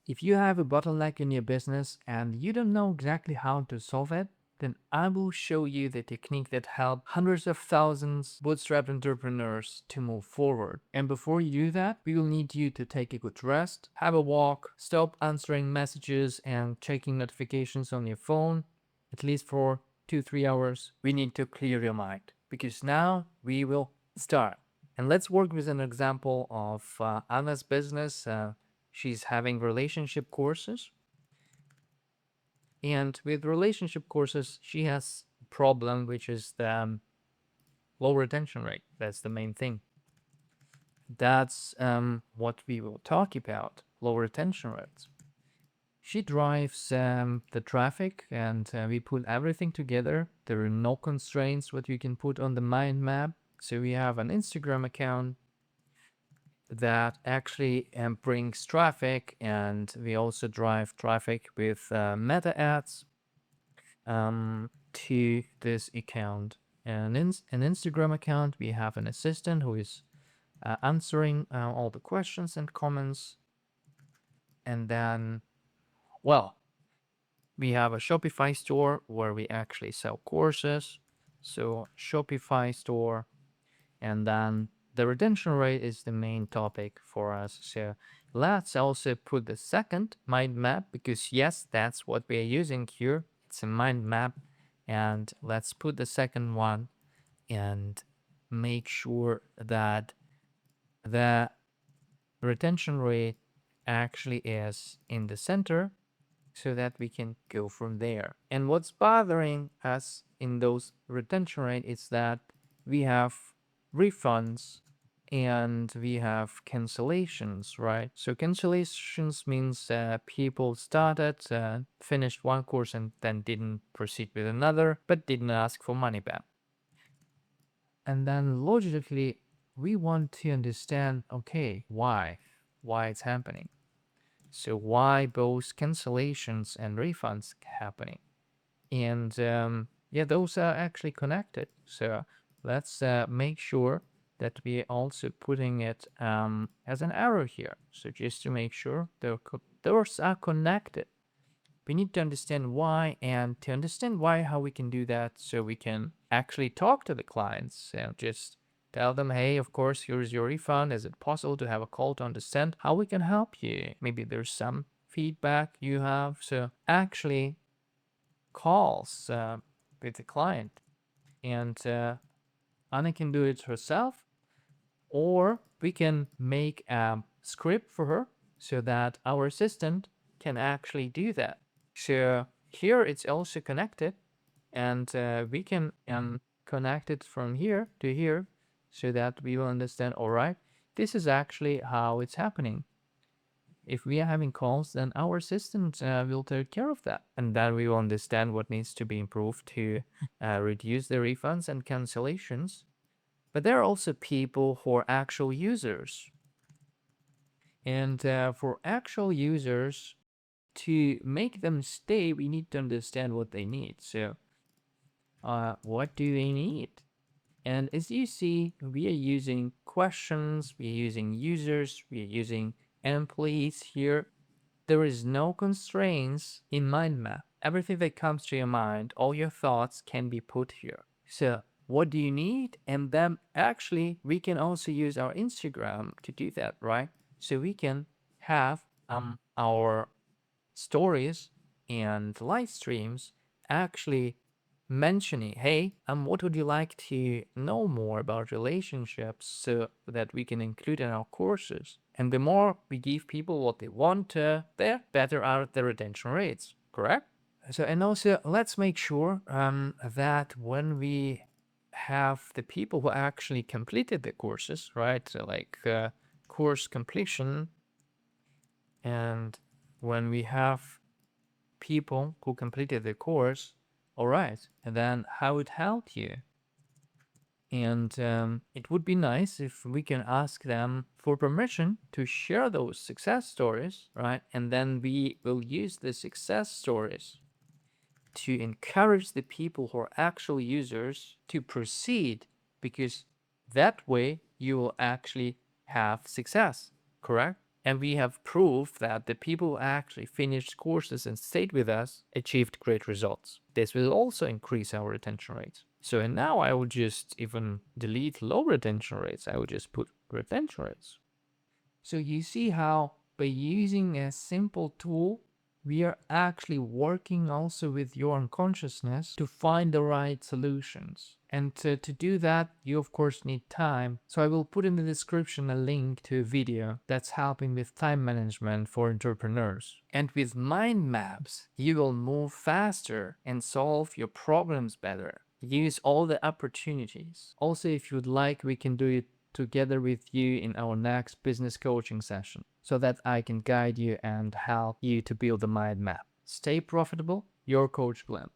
If you have a bottleneck in your business and you don't know exactly how to solve it, then I will show you the technique that helped hundreds of thousands bootstrap entrepreneurs to move forward. And before you do that, we will need you to take a good rest, have a walk, stop answering messages and checking notifications on your phone, at least for 2-3 hours. We need to clear your mind because now we will start. And let's work with an example of Anna's business. She's having relationship courses, and with relationship courses, she has a problem, which is the low retention rate. That's the main thing. That's what we will talk about, low retention rates. She drives the traffic, and we put everything together. There are no constraints what you can put on the mind map. So we have an Instagram account that actually brings traffic, and we also drive traffic with meta ads to this account. And in an Instagram account, we have an assistant who is answering all the questions and comments. And then, well, we have a Shopify store where we actually sell courses. So Shopify store, and then the retention rate is the main topic for us. So let's also put the second mind map, because yes, that's what we are using here. It's a mind map. And let's put the second one and make sure that the retention rate actually is in the center so that we can go from there. And what's bothering us in those retention rate is that we have refunds and we have cancellations, right? So cancellations means people started, finished one course and then didn't proceed with another, but didn't ask for money back. And then logically, we want to understand, okay, why it's happening. So why both cancellations and refunds happening? And yeah, those are actually connected. So let's make sure that we also putting it as an arrow here. So just to make sure those are connected. We need to understand why, and to understand why, how we can do that, so we can actually talk to the clients and just tell them, hey, of course, here's your refund. Is it possible to have a call to understand how we can help you? Maybe there's some feedback you have. So actually calls with the client, and Anna can do it herself, or we can make a script for her so that our assistant can actually do that. So here it's also connected, and we can connect it from here to here so that we will understand, all right, this is actually how it's happening. If we are having calls, then our assistant will take care of that. And then we will understand what needs to be improved to reduce the refunds and cancellations. But there are also people who are actual users. And for actual users, to make them stay, we need to understand what they need. So what do they need? And as you see, we are using questions, we are using users, we are using employees here. There is no constraints in mind map. Everything that comes to your mind, all your thoughts can be put here. So what do you need? And then actually we can also use our Instagram to do that, right? So we can have our stories and live streams actually mentioning, hey, what would you like to know more about relationships, so that we can include in our courses? And the more we give people what they want, the better are the retention rates, correct? So, and also let's make sure that when we have the people who actually completed the courses, right? So like course completion, and when we have people who completed the course, all right, and then how it helped you. And it would be nice if we can ask them for permission to share those success stories, right? And then we will use the success stories to encourage the people who are actual users to proceed, because that way you will actually have success, correct? And we have proof that the people who actually finished courses and stayed with us achieved great results. This will also increase our retention rates. So and now I will just even delete low retention rates. I will just put retention rates. So you see how by using a simple tool, we are actually working also with your unconsciousness to find the right solutions. And to do that, you of course need time. So I will put in the description a link to a video that's helping with time management for entrepreneurs. And with mind maps, you will move faster and solve your problems better. Use all the opportunities. Also, if you'd like, we can do it together with you in our next business coaching session so that I can guide you and help you to build the mind map. Stay profitable, your coach Glenn.